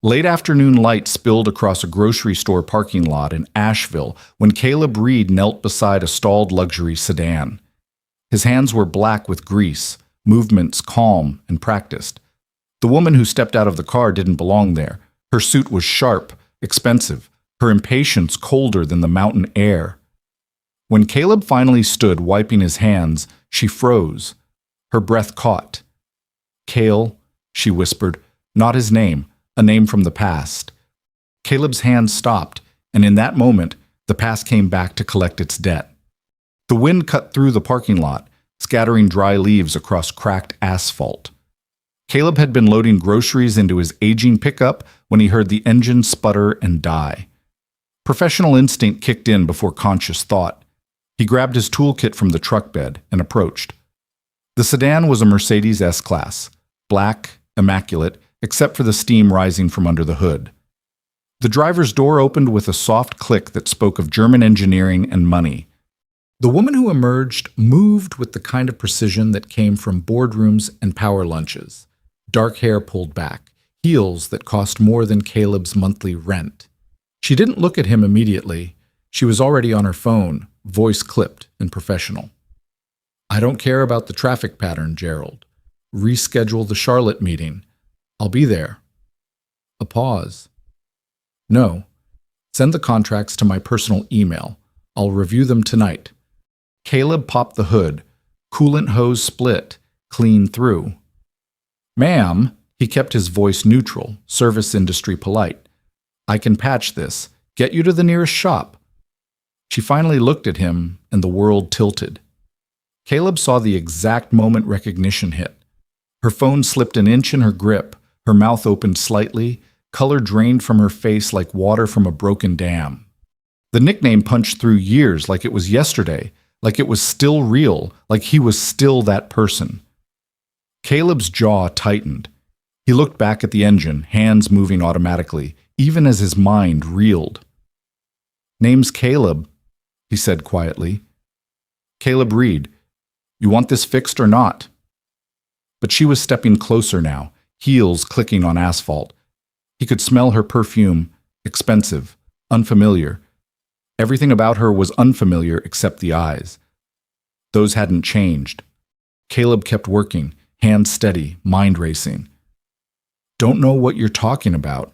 Late afternoon light spilled across a grocery store parking lot in Asheville when Caleb Reed knelt beside a stalled luxury sedan. His hands were black with grease, movements calm and practiced. The woman who stepped out of the car didn't belong there. Her suit was sharp, expensive, her impatience colder than the mountain air. When Caleb finally stood, wiping his hands, she froze. Her breath caught. "Cale," she whispered, not his name, a name from the past. Caleb's hand stopped, and in that moment, the past came back to collect its debt. The wind cut through the parking lot, scattering dry leaves across cracked asphalt. Caleb had been loading groceries into his aging pickup when he heard the engine sputter and die. Professional instinct kicked in before conscious thought. He grabbed his toolkit from the truck bed and approached. The sedan was a Mercedes S-Class, black, immaculate, except for the steam rising from under the hood. The driver's door opened with a soft click that spoke of German engineering and money. The woman who emerged moved with the kind of precision that came from boardrooms and power lunches. Dark hair pulled back, heels that cost more than Caleb's monthly rent. She didn't look at him immediately. She was already on her phone, voice clipped and professional. "I don't care about the traffic pattern, Gerald. Reschedule the Charlotte meeting. I'll be there." A pause. "No. Send the contracts to my personal email. I'll review them tonight." Caleb popped the hood. Coolant hose split, clean through. "Ma'am," he kept his voice neutral, service industry polite. "I can patch this. Get you to the nearest shop." She finally looked at him, and the world tilted. Caleb saw the exact moment recognition hit. Her phone slipped an inch in her grip, her mouth opened slightly, color drained from her face like water from a broken dam. The nickname punched through years like it was yesterday, like it was still real, like he was still that person. Caleb's jaw tightened. He looked back at the engine, hands moving automatically, even as his mind reeled. "Name's Caleb," he said quietly. "Caleb Reed. You want this fixed or not?" But she was stepping closer now, heels clicking on asphalt. He could smell her perfume, expensive, unfamiliar. Everything about her was unfamiliar except the eyes. Those hadn't changed. Caleb kept working, hands steady, mind racing. "Don't know what you're talking about."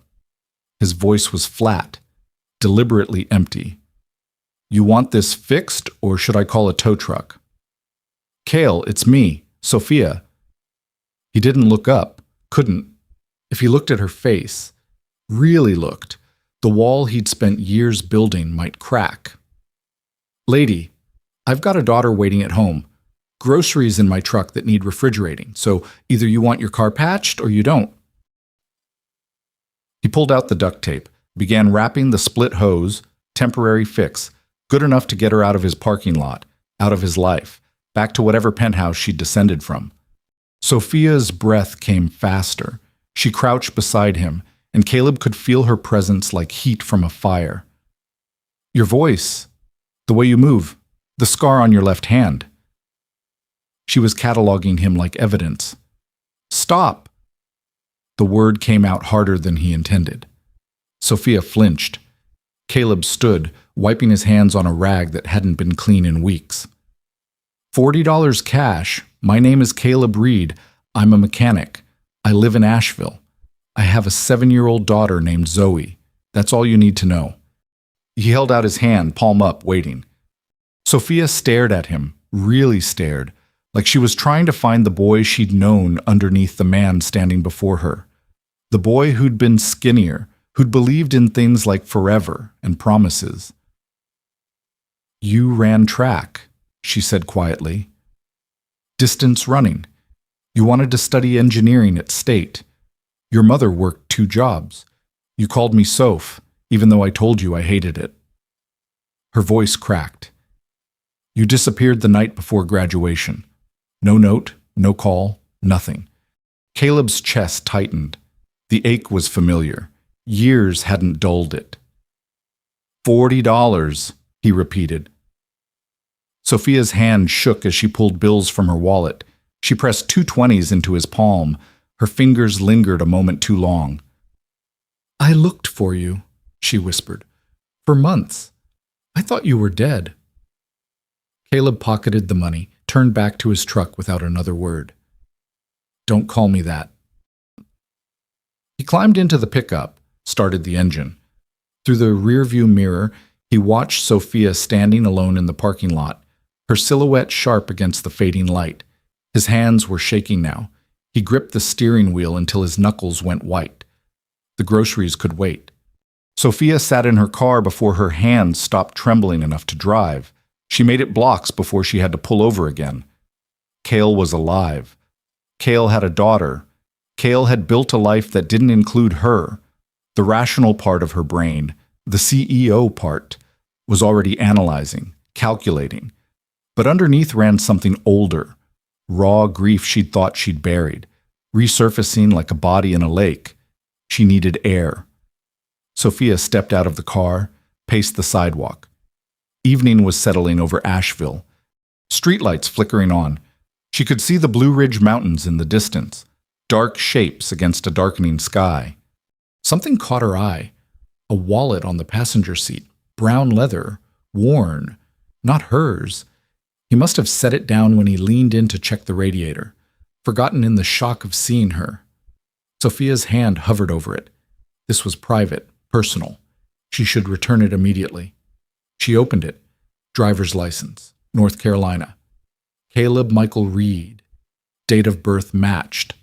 His voice was flat, deliberately empty. "You want this fixed, or should I call a tow truck?" "Cale, it's me, Sophia." He didn't look up, couldn't. If he looked at her face, really looked, the wall he'd spent years building might crack. "Lady, I've got a daughter waiting at home. Groceries in my truck that need refrigerating, so either you want your car patched or you don't." He pulled out the duct tape, began wrapping the split hose, temporary fix, good enough to get her out of his parking lot, out of his life, back to whatever penthouse she'd descended from. Sophia's breath came faster. She crouched beside him, and Caleb could feel her presence like heat from a fire. "Your voice, the way you move, the scar on your left hand." She was cataloging him like evidence. "Stop!" The word came out harder than he intended. Sophia flinched. Caleb stood, wiping his hands on a rag that hadn't been clean in weeks. $40 cash. My name is Caleb Reed. I'm a mechanic. I live in Asheville. I have a 7-year-old daughter named Zoe. That's all you need to know." He held out his hand, palm up, waiting. Sophia stared at him, really stared, like she was trying to find the boy she'd known underneath the man standing before her. The boy who'd been skinnier, who'd believed in things like forever and promises. "You ran track," she said quietly. "Distance running. You wanted to study engineering at State. Your mother worked 2 jobs. You called me Soph, even though I told you I hated it." Her voice cracked. "You disappeared the night before graduation. No note, no call, nothing." Caleb's chest tightened. The ache was familiar. Years hadn't dulled it. $40, he repeated. Sophia's hand shook as she pulled bills from her wallet. She pressed 2 20s into his palm. Her fingers lingered a moment too long. I looked for you, she whispered. For months. I thought you were dead. Caleb pocketed the money, turned back to his truck without another word. Don't call me that. He climbed into the pickup, started the engine. Through the rearview mirror, he watched Sophia standing alone in the parking lot, her silhouette sharp against the fading light. His hands were shaking now. He gripped the steering wheel until his knuckles went white. The groceries could wait. Sophia sat in her car before her hands stopped trembling enough to drive. She made it blocks before she had to pull over again. Cale was alive. Cale had a daughter. Cale had built a life that didn't include her. The rational part of her brain, the CEO part, was already analyzing, calculating. But underneath ran something older, raw grief she'd thought she'd buried, resurfacing like a body in a lake. She needed air. Sophia stepped out of the car, paced the sidewalk. Evening was settling over Asheville. Streetlights flickering on. She could see the Blue Ridge Mountains in the distance, dark shapes against a darkening sky. Something caught her eye. A wallet on the passenger seat, brown leather, worn, not hers. He must have set it down when he leaned in to check the radiator, forgotten in the shock of seeing her. Sophia's hand hovered over it. This was private, personal. She should return it immediately. She opened it. Driver's license, North Carolina. Caleb Michael Reed. Date of birth matched.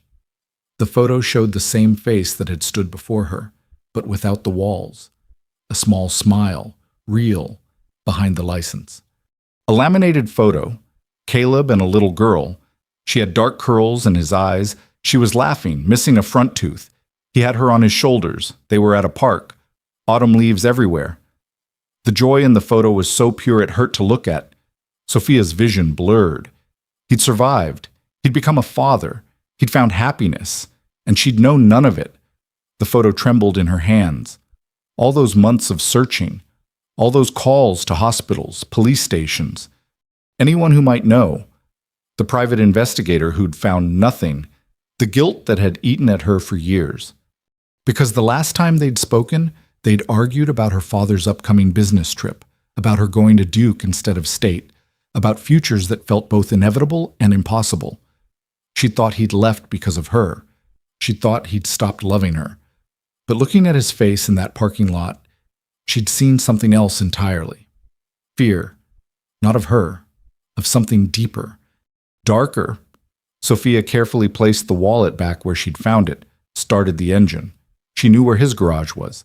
The photo showed the same face that had stood before her, but without the walls. A small smile, real, behind the license. A laminated photo. Caleb and a little girl. She had dark curls in his eyes. She was laughing, missing a front tooth. He had her on his shoulders. They were at a park. Autumn leaves everywhere. The joy in the photo was so pure it hurt to look at. Sophia's vision blurred. He'd survived. He'd become a father. He'd found happiness. And she'd known none of it. The photo trembled in her hands. All those months of searching. All those calls to hospitals, police stations. Anyone who might know. The private investigator who'd found nothing. The guilt that had eaten at her for years. Because the last time they'd spoken, they'd argued about her father's upcoming business trip, about her going to Duke instead of state, about futures that felt both inevitable and impossible. She'd thought he'd left because of her. She'd thought he'd stopped loving her. But looking at his face in that parking lot, she'd seen something else entirely. Fear, not of her, of something deeper, darker. Sophia carefully placed the wallet back where she'd found it, started the engine. She knew where his garage was,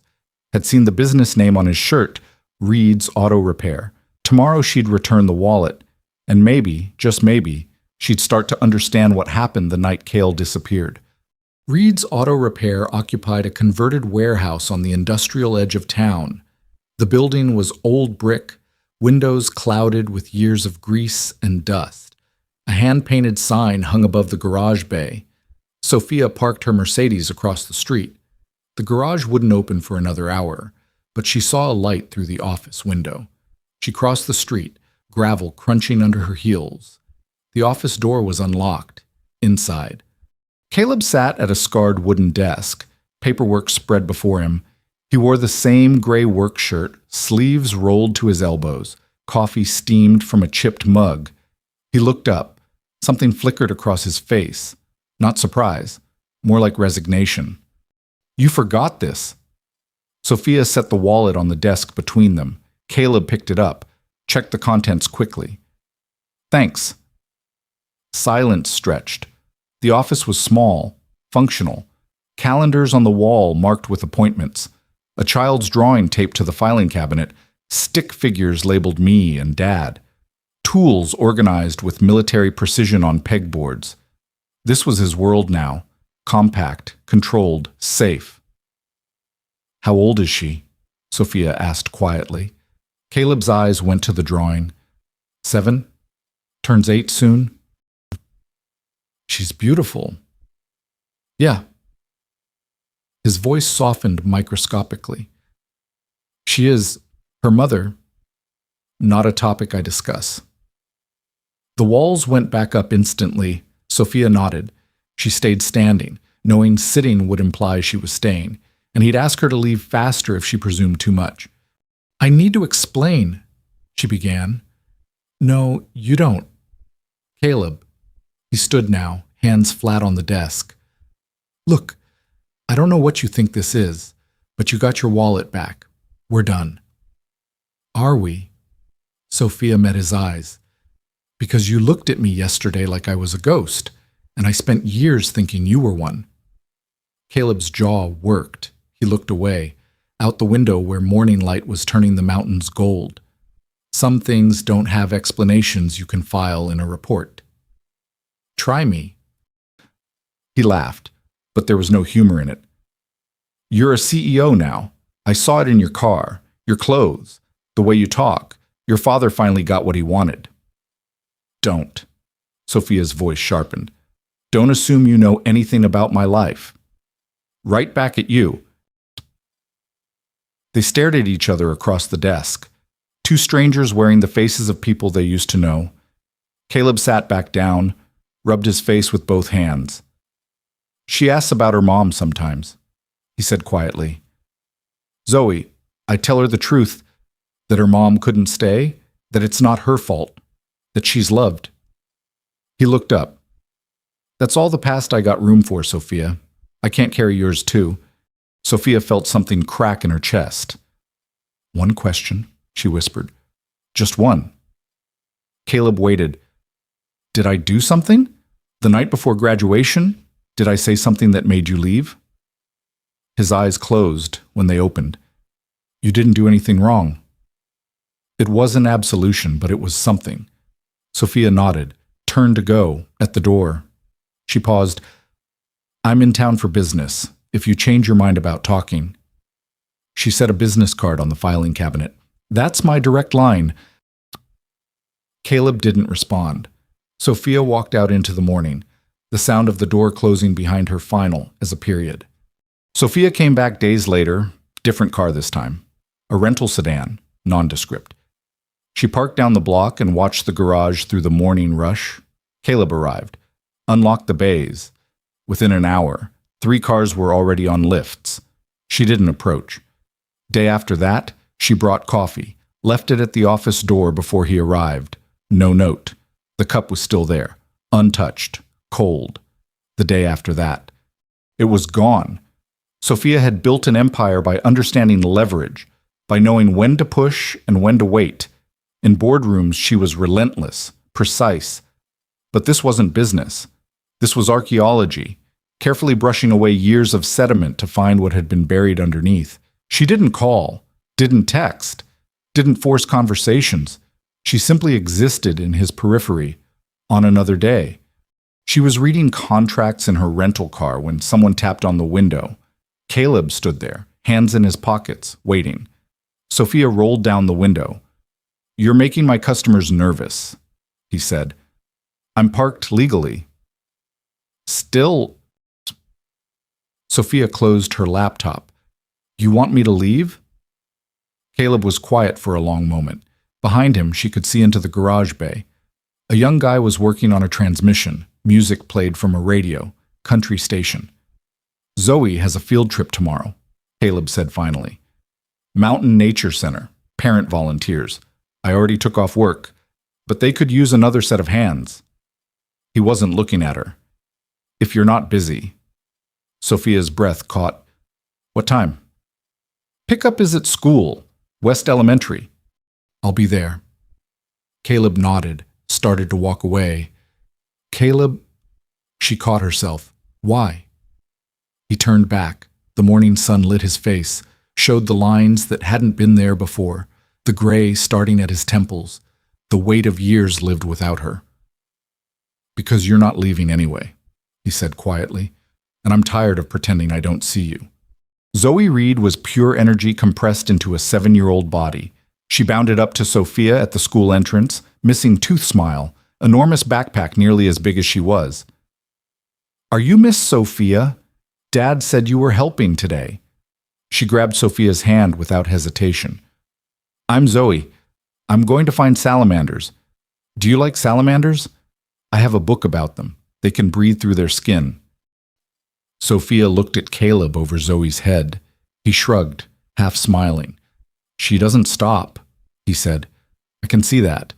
had seen the business name on his shirt, Reed's Auto Repair. Tomorrow she'd return the wallet, and maybe, just maybe, she'd start to understand what happened the night Cale disappeared. Reed's Auto Repair occupied a converted warehouse on the industrial edge of town. The building was old brick, windows clouded with years of grease and dust. A hand-painted sign hung above the garage bay. Sophia parked her Mercedes across the street. The garage wouldn't open for another hour, but she saw a light through the office window. She crossed the street, gravel crunching under her heels. The office door was unlocked. Inside. Caleb sat at a scarred wooden desk, paperwork spread before him. He wore the same gray work shirt, sleeves rolled to his elbows, coffee steamed from a chipped mug. He looked up. Something flickered across his face. Not surprise, more like resignation. You forgot this. Sophia set the wallet on the desk between them. Caleb picked it up, checked the contents quickly. Thanks. Silence stretched. The office was small, functional. Calendars on the wall marked with appointments. A child's drawing taped to the filing cabinet. Stick figures labeled me and Dad. Tools organized with military precision on pegboards. This was his world now. Compact, controlled, safe. How old is she? Sophia asked quietly. Caleb's eyes went to the drawing. 7? Turns 8 soon? She's beautiful. Yeah. His voice softened microscopically. She is, her mother, not a topic I discuss. The walls went back up instantly. Sophia nodded. She stayed standing, knowing sitting would imply she was staying, and he'd ask her to leave faster if she presumed too much. "I need to explain," she began. "No, you don't. Caleb." He stood now, hands flat on the desk. "Look, I don't know what you think this is, but you got your wallet back. We're done." "Are we?" Sophia met his eyes. "Because you looked at me yesterday like I was a ghost, and I spent years thinking you were one." Caleb's jaw worked. He looked away, out the window where morning light was turning the mountains gold. Some things don't have explanations you can file in a report. "Try me." He laughed, but there was no humor in it. "You're a CEO now. I saw it in your car, your clothes, the way you talk. Your father finally got what he wanted." "Don't." Sophia's voice sharpened. "Don't assume you know anything about my life." "Right back at you." They stared at each other across the desk. Two strangers wearing the faces of people they used to know. Caleb sat back down, rubbed his face with both hands. "She asks about her mom sometimes," he said quietly. "Zoe, I tell her the truth, that her mom couldn't stay, that it's not her fault, that she's loved." He looked up. "That's all the past I got room for, Sophia. I can't carry yours too." Sophia felt something crack in her chest. "One question," she whispered. "Just one." Caleb waited. "Did I do something? The night before graduation? Did I say something that made you leave?" His eyes closed when they opened. "You didn't do anything wrong." It wasn't absolution, but it was something. Sophia nodded, turned to go, at the door. She paused. "I'm in town for business, if you change your mind about talking." She set a business card on the filing cabinet. "That's my direct line." Caleb didn't respond. Sophia walked out into the morning, the sound of the door closing behind her final as a period. Sophia came back days later, different car this time. A rental sedan, nondescript. She parked down the block and watched the garage through the morning rush. Caleb arrived, unlocked the bays. Within an hour, 3 cars were already on lifts. She didn't approach. Day after that, she brought coffee, left it at the office door before he arrived. No note. The cup was still there, untouched, cold. The day after that, it was gone. Sophia had built an empire by understanding leverage, by knowing when to push and when to wait. In boardrooms, she was relentless, precise. But this wasn't business. This was archaeology, carefully brushing away years of sediment to find what had been buried underneath. She didn't call, didn't text, didn't force conversations. She simply existed in his periphery on another day. She was reading contracts in her rental car when someone tapped on the window. Caleb stood there, hands in his pockets, waiting. Sophia rolled down the window. "You're making my customers nervous," he said. "I'm parked legally." "Still..." Sophia closed her laptop. "You want me to leave?" Caleb was quiet for a long moment. Behind him, she could see into the garage bay. A young guy was working on a transmission. Music played from a radio, country station. "Zoe has a field trip tomorrow," Caleb said finally. "Mountain Nature Center, parent volunteers. I already took off work, but they could use another set of hands." He wasn't looking at her. "If you're not busy." Sophia's breath caught. "What time?" "Pickup is at school, West Elementary." "I'll be there." Caleb nodded, started to walk away. "Caleb..." She caught herself. "Why?" He turned back. The morning sun lit his face, showed the lines that hadn't been there before, the gray starting at his temples, the weight of years lived without her. "Because you're not leaving anyway," he said quietly, "and I'm tired of pretending I don't see you." Zoe Reed was pure energy compressed into a 7-year-old body. She bounded up to Sophia at the school entrance, missing tooth smile, enormous backpack nearly as big as she was. "Are you Miss Sophia? Dad said you were helping today." She grabbed Sophia's hand without hesitation. "I'm Zoe. I'm going to find salamanders. Do you like salamanders? I have a book about them. They can breathe through their skin." Sophia looked at Caleb over Zoe's head. He shrugged, half smiling. She doesn't stop, he said. I can see that.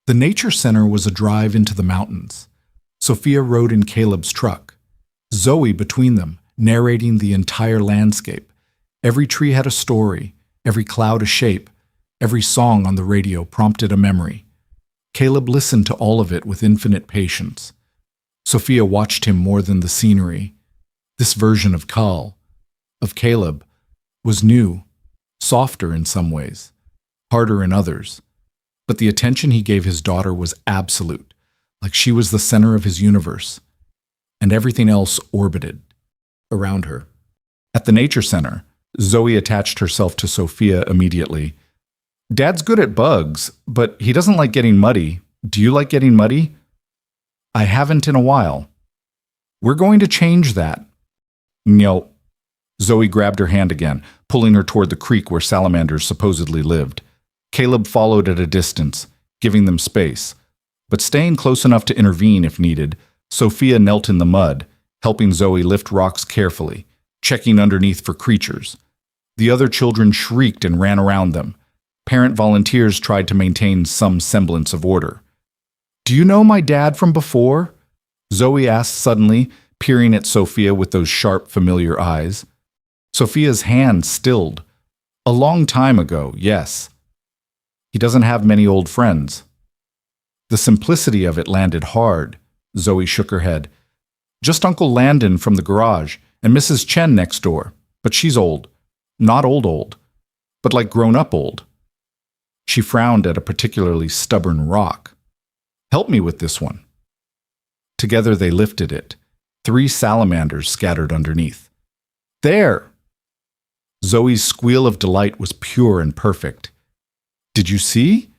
The nature center was a drive into the mountains. Sophia rode in Caleb's truck. Zoe between them, narrating the entire landscape. Every tree had a story, every cloud a shape, every song on the radio prompted a memory. Caleb listened to all of it with infinite patience. Sophia watched him more than the scenery. This version of Caleb, was new, softer in some ways, harder in others. But the attention he gave his daughter was absolute, like she was the center of his universe, and everything else orbited around her. At the nature center, Zoe attached herself to Sophia immediately. Dad's good at bugs, but he doesn't like getting muddy. Do you like getting muddy? I haven't in a while. We're going to change that. No. Zoe grabbed her hand again, pulling her toward the creek where salamanders supposedly lived. Caleb followed at a distance, giving them space. But staying close enough to intervene if needed, Sophia knelt in the mud, helping Zoe lift rocks carefully, checking underneath for creatures. The other children shrieked and ran around them. Parent volunteers tried to maintain some semblance of order. Do you know my dad from before? Zoe asked suddenly, peering at Sophia with those sharp, familiar eyes. Sophia's hand stilled. A long time ago, yes. He doesn't have many old friends. The simplicity of it landed hard. Zoe shook her head. Just Uncle Landon from the garage, and Mrs. Chen next door. But she's old. Not old, but like grown-up old. She frowned at a particularly stubborn rock. Help me with this one. Together they lifted it. 3 salamanders scattered underneath. There! Zoe's squeal of delight was pure and perfect. Did you see?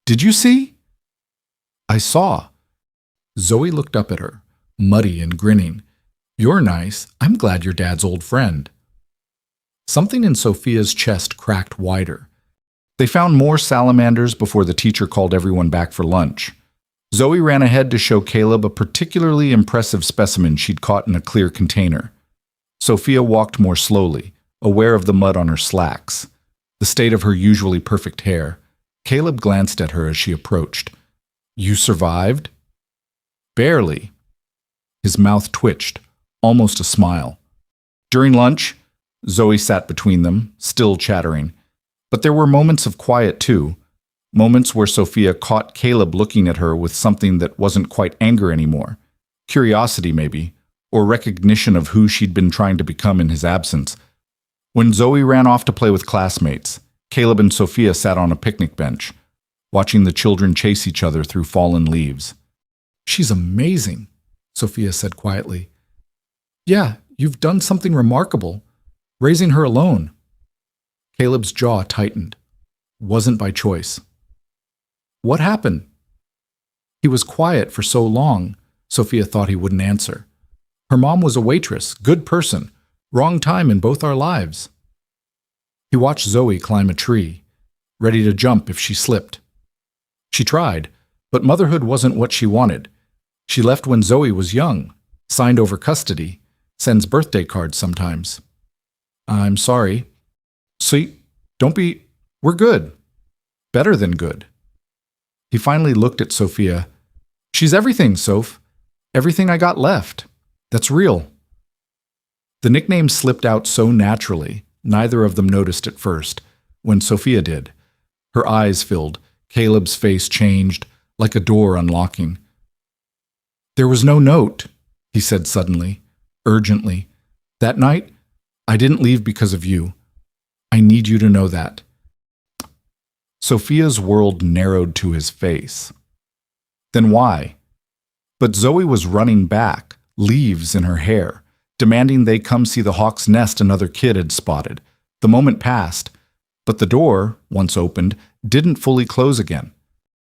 Did you see? I saw. Zoe looked up at her, muddy and grinning. You're nice. I'm glad you're Dad's old friend. Something in Sophia's chest cracked wider. They found more salamanders before the teacher called everyone back for lunch. Zoe ran ahead to show Caleb a particularly impressive specimen she'd caught in a clear container. Sophia walked more slowly, aware of the mud on her slacks, the state of her usually perfect hair. Caleb glanced at her as she approached. You survived? Barely. His mouth twitched, almost a smile. During lunch, Zoe sat between them, still chattering. But there were moments of quiet too, moments where Sophia caught Caleb looking at her with something that wasn't quite anger anymore. Curiosity, maybe, or recognition of who she'd been trying to become in his absence. When Zoe ran off to play with classmates, Caleb and Sophia sat on a picnic bench, watching the children chase each other through fallen leaves. She's amazing, Sophia said quietly. Yeah, you've done something remarkable, raising her alone. Caleb's jaw tightened. Wasn't by choice. What happened? He was quiet for so long, Sophia thought he wouldn't answer. Her mom was a waitress, good person, wrong time in both our lives. He watched Zoe climb a tree, ready to jump if she slipped. She tried, but motherhood wasn't what she wanted. She left when Zoe was young, signed over custody, sends birthday cards sometimes. I'm sorry. See, we're good. Better than good. He finally looked at Sophia. She's everything, Soph. Everything I got left. That's real. The nickname slipped out so naturally, neither of them noticed at first. When Sophia did, her eyes filled, Caleb's face changed, like a door unlocking. There was no note, he said suddenly, urgently. That night, I didn't leave because of you. I need you to know that. Sophia's world narrowed to his face. Then why? But Zoe was running back, leaves in her hair, demanding they come see the hawk's nest another kid had spotted. The moment passed, but the door, once opened, didn't fully close again.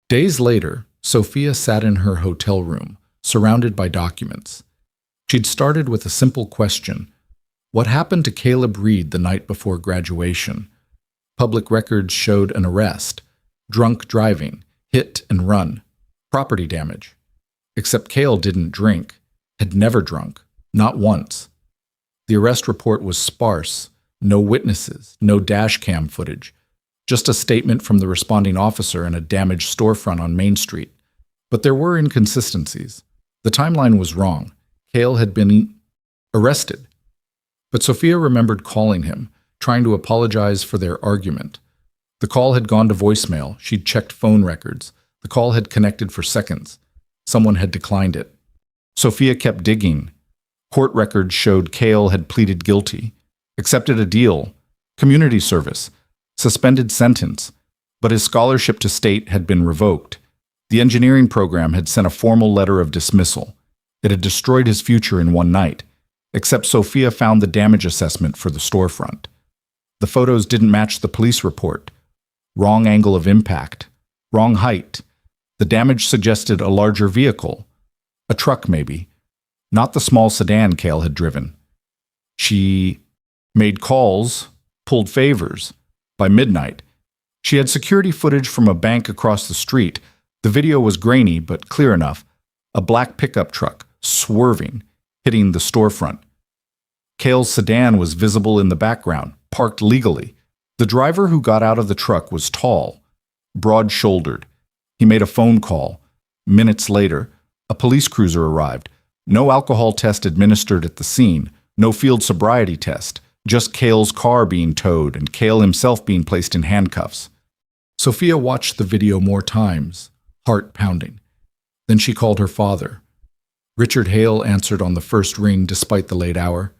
Days later, Sophia sat in her hotel room, surrounded by documents. She'd started with a simple question. What happened to Caleb Reed the night before graduation? Public records showed an arrest, drunk driving, hit and run, property damage. Except Cale didn't drink, had never drunk, not once. The arrest report was sparse, no witnesses, no dash cam footage, just a statement from the responding officer and a damaged storefront on Main Street. But there were inconsistencies. The timeline was wrong. Hale had been arrested. But Sophia remembered calling him, trying to apologize for their argument. The call had gone to voicemail. She'd checked phone records. The call had connected for seconds. Someone had declined it. Sophia kept digging. Court records showed Cale had pleaded guilty, accepted a deal, community service, suspended sentence, but his scholarship to state had been revoked. The engineering program had sent a formal letter of dismissal. It had destroyed his future in one night, except Sophia found the damage assessment for the storefront. The photos didn't match the police report. Wrong angle of impact, wrong height. The damage suggested a larger vehicle, a truck maybe, not the small sedan Cale had driven. She made calls, pulled favors. By midnight, she had security footage from a bank across the street. The video was grainy but clear enough. A black pickup truck, swerving, hitting the storefront. Cale's sedan was visible in the background, parked legally. The driver who got out of the truck was tall, broad-shouldered. He made a phone call. Minutes later, a police cruiser arrived. No alcohol test administered at the scene, no field sobriety test, just Cale's car being towed and Cale himself being placed in handcuffs. Sophia watched the video more times, heart pounding. Then she called her father. Richard Hale answered on the first ring despite the late hour.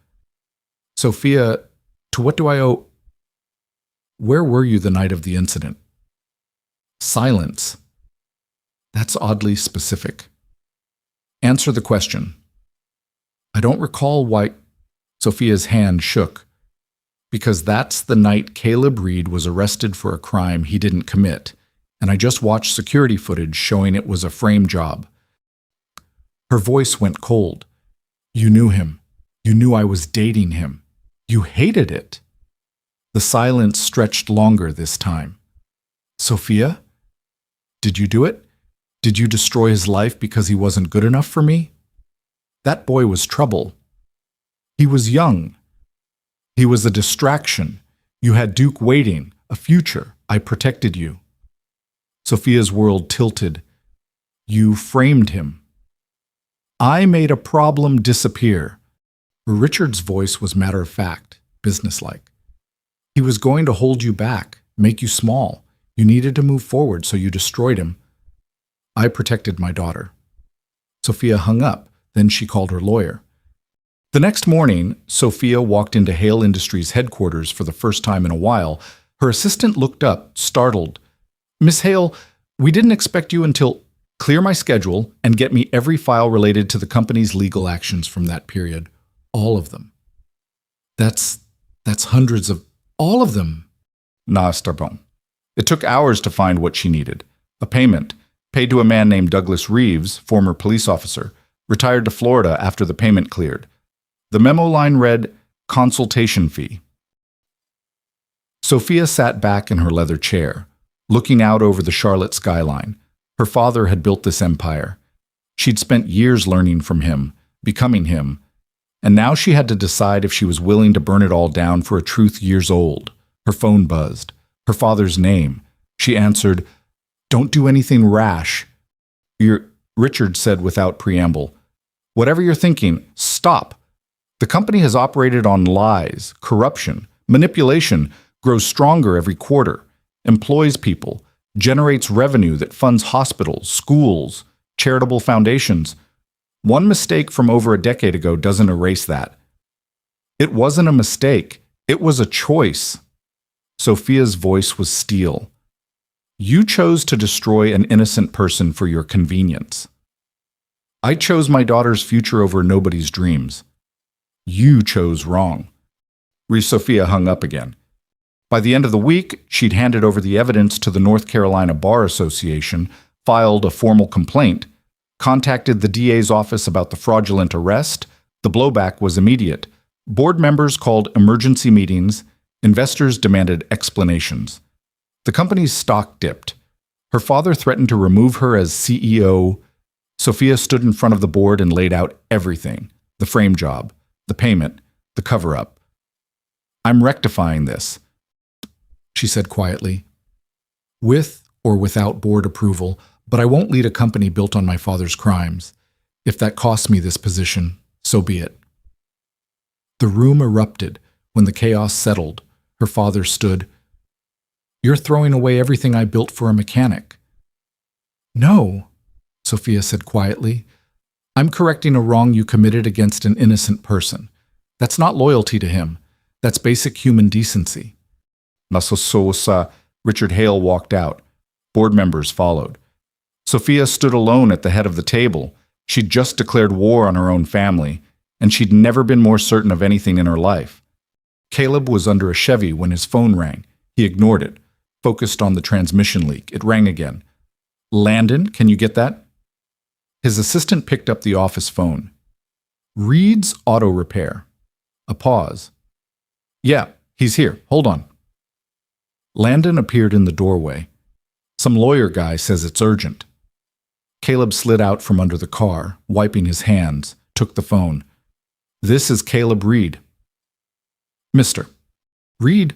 Sophia, to what do I owe? Where were you the night of the incident? Silence. That's oddly specific. Answer the question. I don't recall why. Sophia's hand shook. Because that's the night Caleb Reed was arrested for a crime he didn't commit, and I just watched security footage showing it was a frame job. Her voice went cold. You knew him. You knew I was dating him. You hated it. The silence stretched longer this time. Sophia? Did you do it? Did you destroy his life because he wasn't good enough for me? That boy was trouble. He was young. He was a distraction. You had Duke waiting, a future. I protected you. Sophia's world tilted. You framed him. I made a problem disappear. Richard's voice was matter-of-fact, businesslike. He was going to hold you back, make you small. You needed to move forward, so you destroyed him. I protected my daughter. Sophia hung up. Then she called her lawyer. The next morning, Sophia walked into Hale Industries headquarters for the first time in a while. Her assistant looked up, startled. Miss Hale, we didn't expect you until... Clear my schedule and get me every file related to the company's legal actions from that period. All of them. That's hundreds of... All of them. Na, Starbone. It took hours to find what she needed. A payment, paid to a man named Douglas Reeves, former police officer, retired to Florida after the payment cleared. The memo line read, consultation fee. Sophia sat back in her leather chair, looking out over the Charlotte skyline. Her father had built this empire. She'd spent years learning from him, becoming him, and now she had to decide if she was willing to burn it all down for a truth years old. Her phone buzzed. Her father's name. She answered, Don't do anything rash. Richard said without preamble, Whatever you're thinking, stop. The company has operated on lies, corruption, manipulation, grows stronger every quarter, employs people, generates revenue that funds hospitals, schools, charitable foundations. One mistake from over a decade ago doesn't erase that. It wasn't a mistake. It was a choice. Sophia's voice was steel. You chose to destroy an innocent person for your convenience. I chose my daughter's future over nobody's dreams. You chose wrong. Sophia hung up again. By the end of the week, she'd handed over the evidence to the North Carolina Bar Association, filed a formal complaint, contacted the DA's office about the fraudulent arrest. The blowback was immediate. Board members called emergency meetings. Investors demanded explanations. The company's stock dipped. Her father threatened to remove her as CEO. Sophia stood in front of the board and laid out everything. The frame job, the payment, The cover-up. I'm rectifying this, she said quietly. With or without board approval, but I won't lead a company built on my father's crimes. If that costs me this position, so be it. The room erupted. When the chaos settled, her father stood. You're throwing away everything I built for a mechanic. No, Sophia said quietly. I'm correcting a wrong you committed against an innocent person. That's not loyalty to him. That's basic human decency. Richard Hale walked out. Board members followed. Sophia stood alone at the head of the table. She'd just declared war on her own family, and she'd never been more certain of anything in her life. Caleb was under a Chevy when his phone rang. He ignored it, focused on the transmission leak. It rang again. Landon, can you get that? His assistant picked up the office phone. Reed's Auto Repair. A pause. Yeah, he's here. Hold on. Landon appeared in the doorway. Some lawyer guy says it's urgent. Caleb slid out from under the car, wiping his hands, took the phone. This is Caleb Reed. Mr. Reed,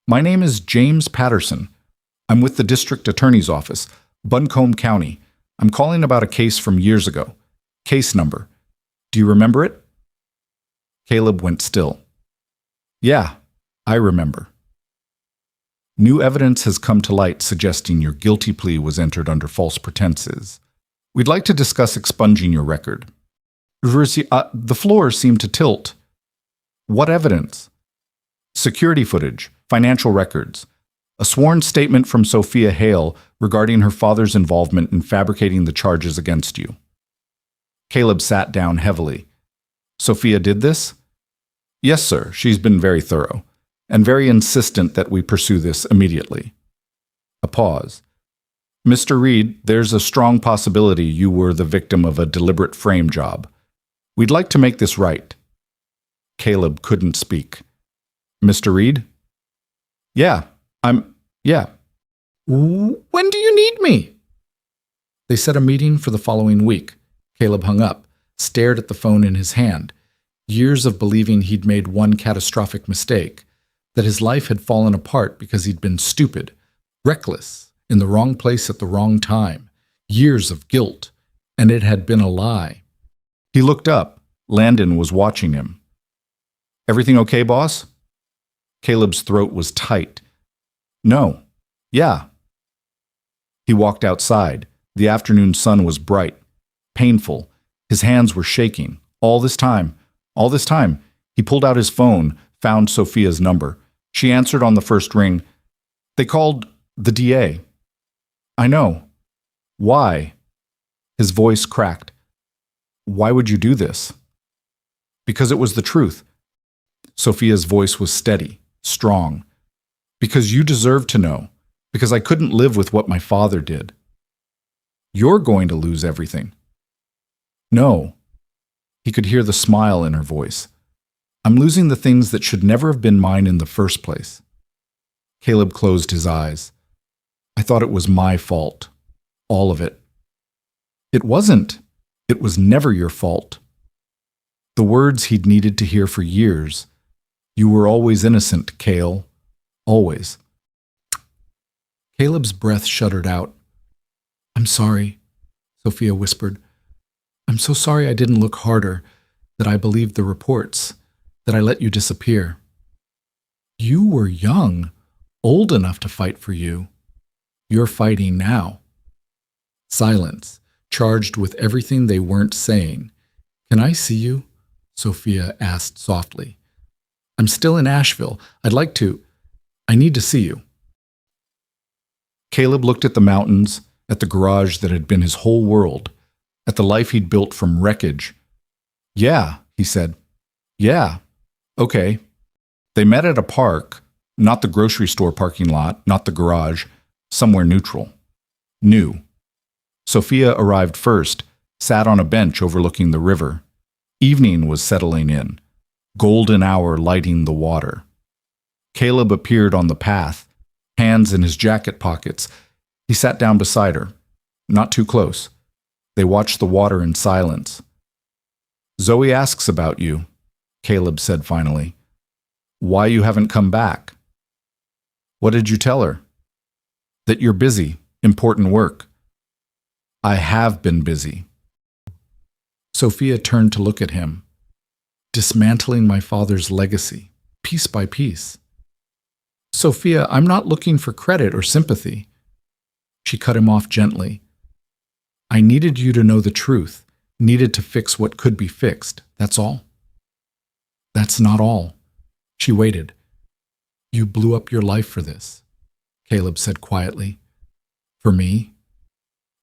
my name is James Patterson. I'm with the district attorney's office, Buncombe County. I'm calling about a case from years ago. Case number. Do you remember it? Caleb went still. Yeah, I remember. New evidence has come to light suggesting your guilty plea was entered under false pretenses. We'd like to discuss expunging your record. The floor seemed to tilt. What evidence? Security footage, financial records, a sworn statement from Sophia Hale regarding her father's involvement in fabricating the charges against you. Caleb sat down heavily. Sophia did this? Yes, sir. She's been very thorough and very insistent that we pursue this immediately. A pause. Mr. Reed, there's a strong possibility you were the victim of a deliberate frame job. We'd like to make this right. Caleb couldn't speak. Mr. Reed? Yeah. When do you need me? They set a meeting for the following week. Caleb hung up, stared at the phone in his hand. Years of believing he'd made one catastrophic mistake, that his life had fallen apart because he'd been stupid, reckless, in the wrong place at the wrong time. Years of guilt, and it had been a lie. He looked up. Landon was watching him. Everything okay, boss? Caleb's throat was tight. No. Yeah. He walked outside. The afternoon sun was bright, painful. His hands were shaking. All this time, he pulled out his phone, found Sophia's number. She answered on the first ring. They called the DA. I know. Why? His voice cracked. Why would you do this? Because it was the truth. Sophia's voice was steady, strong. Because you deserve to know. Because I couldn't live with what my father did. You're going to lose everything. No. He could hear the smile in her voice. I'm losing the things that should never have been mine in the first place. Caleb closed his eyes. I thought it was my fault. All of it. It wasn't. It was never your fault. The words he'd needed to hear for years. You were always innocent, Cale. Always. Caleb's breath shuddered out. I'm sorry, Sophia whispered. I'm so sorry I didn't look harder, that I believed the reports, that I let you disappear. You were young, old enough to fight for you. You're fighting now. Silence, charged with everything they weren't saying. Can I see you? Sophia asked softly. I'm still in Asheville. I need to see you. Caleb looked at the mountains, at the garage that had been his whole world, at the life he'd built from wreckage. Yeah, he said. Yeah. Okay. They met at a park, not the grocery store parking lot, not the garage, somewhere neutral. New. Sophia arrived first, sat on a bench overlooking the river. Evening was settling in, golden hour lighting the water. Caleb appeared on the path, hands in his jacket pockets. He sat down beside her, not too close. They watched the water in silence. Zoe asks about you. Caleb said finally. Why you haven't come back? What did you tell her? That you're busy, important work. I have been busy. Sophia turned to look at him, dismantling my father's legacy, piece by piece. Sophia, I'm not looking for credit or sympathy. She cut him off gently. I needed you to know the truth, needed to fix what could be fixed, that's all. That's not all. She waited. You blew up your life for this, Caleb said quietly. For me?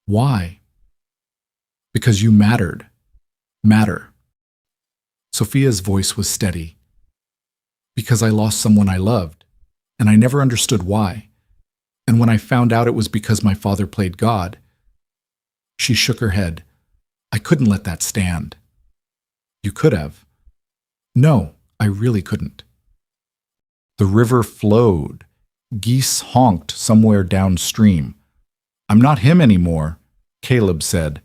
Why? Because you mattered. Matter. Sophia's voice was steady. Because I lost someone I loved, and I never understood why. And when I found out it was because my father played God, she shook her head. I couldn't let that stand. You could have. No, I really couldn't. The river flowed. Geese honked somewhere downstream. I'm not him anymore, Caleb said.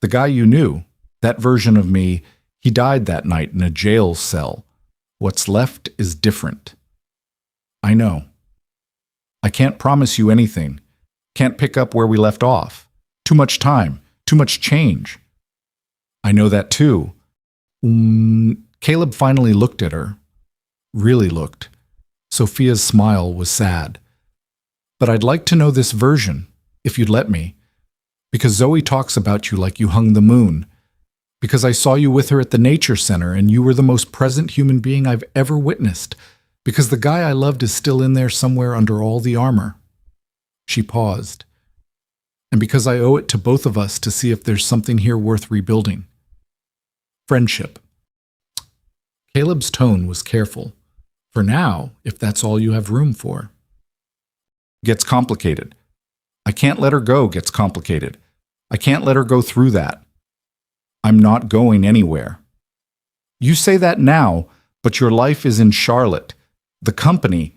The guy you knew, that version of me, he died that night in a jail cell. What's left is different. I know. I can't promise you anything. Can't pick up where we left off. Too much time. Too much change. I know that too. Caleb finally looked at her. Really looked. Sophia's smile was sad. But I'd like to know this version, if you'd let me. Because Zoe talks about you like you hung the moon. Because I saw you with her at the nature center and you were the most present human being I've ever witnessed. Because the guy I loved is still in there somewhere under all the armor. She paused. And because I owe it to both of us to see if there's something here worth rebuilding. Friendship. Caleb's tone was careful. For now, if that's all you have room for. Gets complicated. I can't let her go gets complicated. I can't let her go through that. I'm not going anywhere. You say that now, but your life is in Charlotte. The company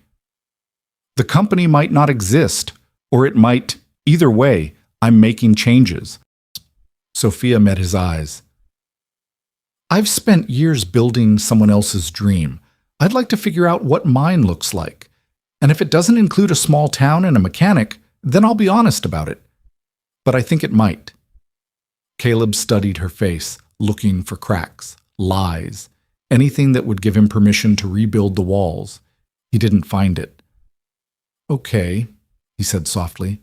might not exist, or it might. Either way, I'm making changes. Sophia met his eyes. I've spent years building someone else's dream. I'd like to figure out what mine looks like. And if it doesn't include a small town and a mechanic, then I'll be honest about it. But I think it might. Caleb studied her face, looking for cracks, lies, anything that would give him permission to rebuild the walls. He didn't find it. Okay, he said softly.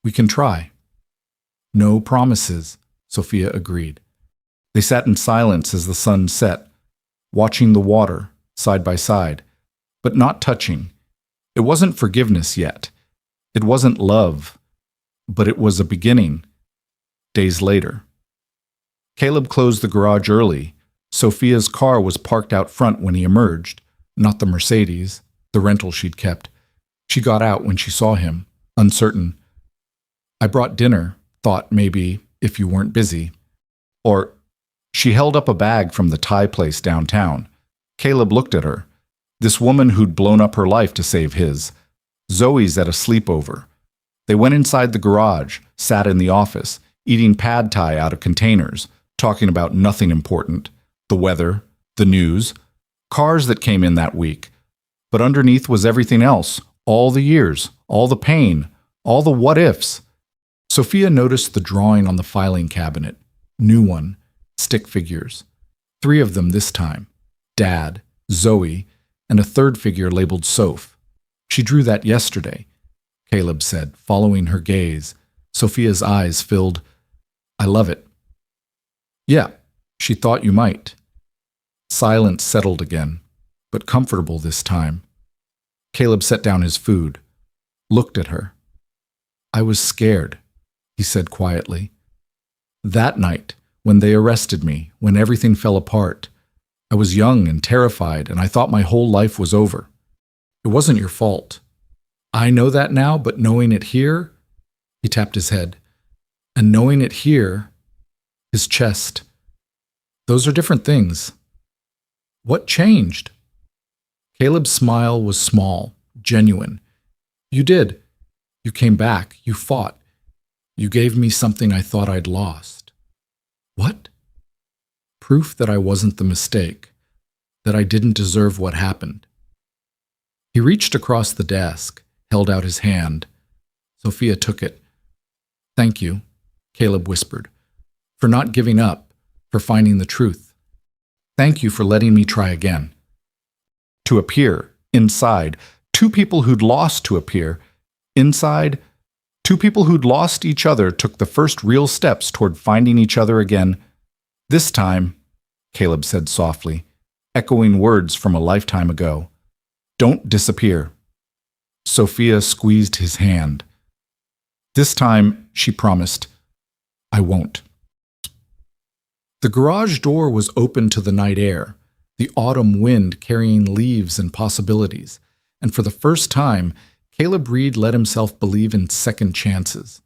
We can try. No promises, Sophia agreed. They sat in silence as the sun set, watching the water, side by side, but not touching. It wasn't forgiveness yet. It wasn't love, but it was a beginning. Days later. Caleb closed the garage early. Sophia's car was parked out front when he emerged, not the Mercedes, the rental she'd kept. She got out when she saw him, uncertain. I brought dinner, thought maybe, if you weren't busy. Or, she held up a bag from the Thai place downtown. Caleb looked at her. This woman who'd blown up her life to save his. Zoe's at a sleepover. They went inside the garage, sat in the office, eating pad thai out of containers, talking about nothing important. The weather, the news, cars that came in that week. But underneath was everything else, all the years, all the pain, all the what-ifs. Sophia noticed the drawing on the filing cabinet. New one, stick figures. 3 of them this time. Dad, Zoe, and a third figure labeled Soph. She drew that yesterday, Caleb said, following her gaze. Sophia's eyes filled. I love it. Yeah, she thought you might. Silence settled again, but comfortable this time. Caleb set down his food, looked at her. I was scared, he said quietly. That night, when they arrested me, when everything fell apart, I was young and terrified, and I thought my whole life was over. It wasn't your fault. I know that now, but knowing it here, he tapped his head, and knowing it here, his chest, those are different things. What changed? Caleb's smile was small, genuine. You did. You came back. You fought. You gave me something I thought I'd lost. What? Proof that I wasn't the mistake. that I didn't deserve what happened. He reached across the desk, held out his hand. Sophia took it. "Thank you," Caleb whispered, "for not giving up, for finding the truth. Thank you for letting me try again." To appear, inside, two people who'd lost to appear. Inside, two people who'd lost each other took the first real steps toward finding each other again. "This time," Caleb said softly, echoing words from a lifetime ago, "don't disappear." Sophia squeezed his hand. "This time," she promised, "I won't." The garage door was open to the night air, the autumn wind carrying leaves and possibilities, and for the first time, Caleb Reed let himself believe in second chances.